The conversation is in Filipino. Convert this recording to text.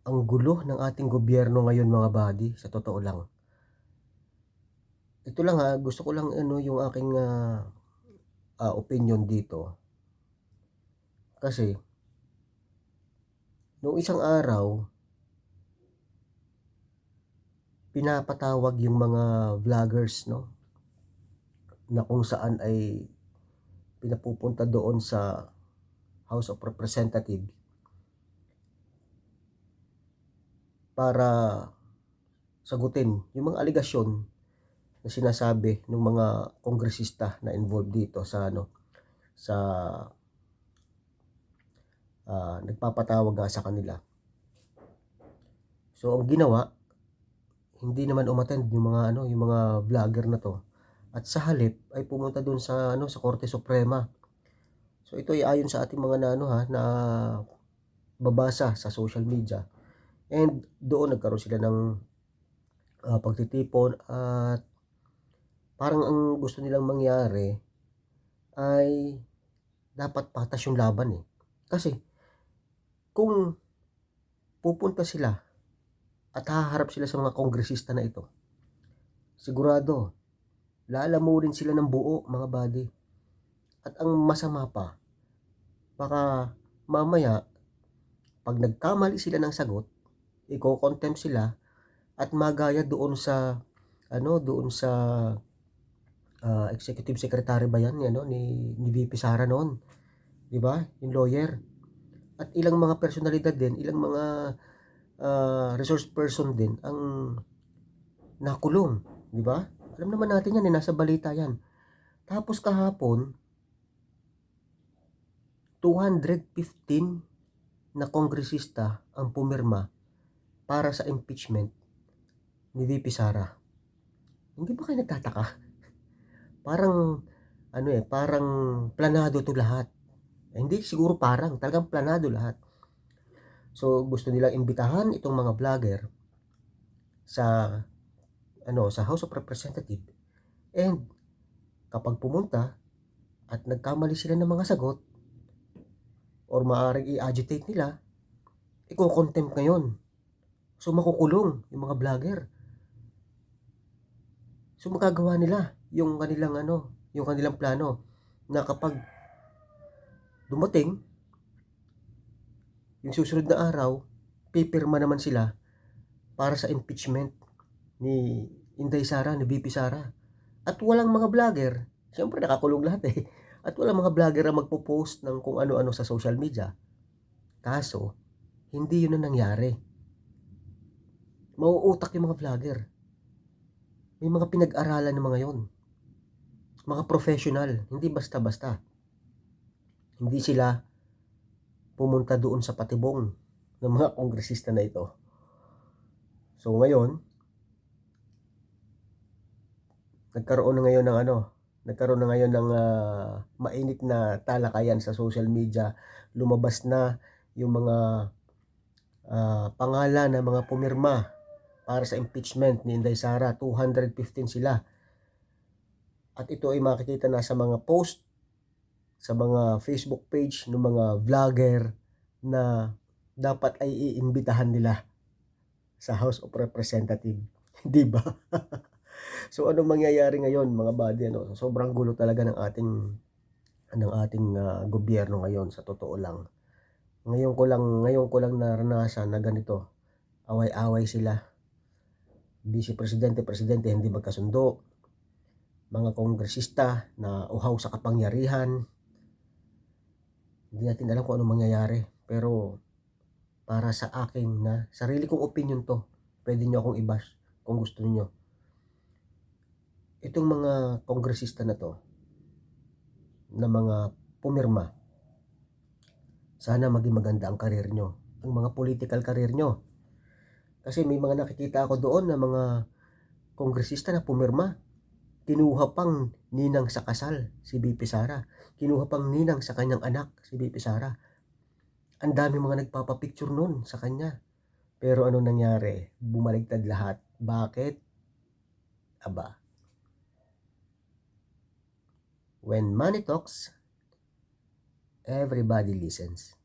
Ang gulo ng ating gobyerno ngayon mga buddy, sa totoo lang. Ito lang gusto ko lang ano yung aking opinion dito. Kasi nung isang araw, pinapatawag yung mga vloggers, no, na kung saan ay pinapupunta doon sa House of Representatives para sagutin yung mga aligasyon na sinasabi ng mga kongresista na involved dito sa sa nagpapatawag nga sa kanila. So ang ginawa, hindi naman umattend yung mga yung mga vlogger na to. At sa halip ay pumunta doon sa sa Korte Suprema. So ito ay ayon sa ating mga na babasa sa social media. And doon nagkaroon sila ng pagtitipon at parang ang gusto nilang mangyari ay dapat patas yung laban eh. Kasi kung pupunta sila at haharap sila sa mga kongresista na ito, sigurado lalamunin sila ng buo mga buddy. At ang masama pa, baka mamaya pag nagkamali sila ng sagot, iko-contempt sila at magaya doon sa doon sa executive secretary ba yan ni VP Sara noon, 'di ba? Yung lawyer. At ilang mga personalidad din, ilang mga resource person din ang nakulong, 'di ba? Alam naman natin yan, nasa balita yan. Tapos kahapon, 215 na kongresista ang pumirma para sa impeachment ni VP Sara. Hindi ba kayo nagtataka? Parang parang planado to lahat. Hindi siguro talagang planado lahat. So gusto nilang imbitahan itong mga vlogger sa sa House of Representatives, and kapag pumunta at nagkamali sila ng mga sagot or maaaring i-agitate nila, iko-contempt ngayon. So makukulong yung mga vlogger. So magagawa nila yung kanilang yung kanilang plano na kapag dumating yung susunod na araw, pipirma naman sila para sa impeachment ni Inday Sara, ni VP Sara. At walang mga vlogger, siyempre nakakulong lahat eh. At walang mga vlogger na magpo-post ng kung ano-ano sa social media. Kaso, hindi yun ang nangyari. Mauutak yung mga vlogger. May mga pinag-aralan ng mga yon. Mga professional, hindi basta-basta. Hindi sila pumunta doon sa patibong ng mga kongresista na ito. So ngayon, nagkaroon na ngayon ng mainit na talakayan sa social media. Lumabas na yung mga pangalan ng mga pumirma para sa impeachment ni Inday Sara. 215 sila. At ito ay makikita na sa mga post, sa mga Facebook page ng mga vlogger na dapat ay iimbitahan nila sa House of Representatives. Di ba? So ano mangyayari ngayon mga buddy, sobrang gulo talaga ng ating gobyerno ngayon sa totoo lang. Ngayon ko lang naranasan na ganito. Away-away sila. Vice Presidente, Presidente hindi magkasundo. Mga kongresista na uhaw sa kapangyarihan. Hindi natin alam kung ano mangyayari. Pero para sa akin na sarili kong opinion to, pwede nyo akong i-bash kung gusto niyo. Itong mga kongresista na to, na mga pumirma, sana maging maganda ang karir nyo, ang mga political career nyo. Kasi may mga nakikita ako doon na mga kongresista na pumirma, kinuha pang ninang sa kasal si VP Sara, kinuha pang ninang sa kanyang anak si VP Sara. Ang dami mga nagpapapicture noon sa kanya. Pero ano nangyari? Bumaligtad lahat. Bakit? Aba, when money talks, everybody listens.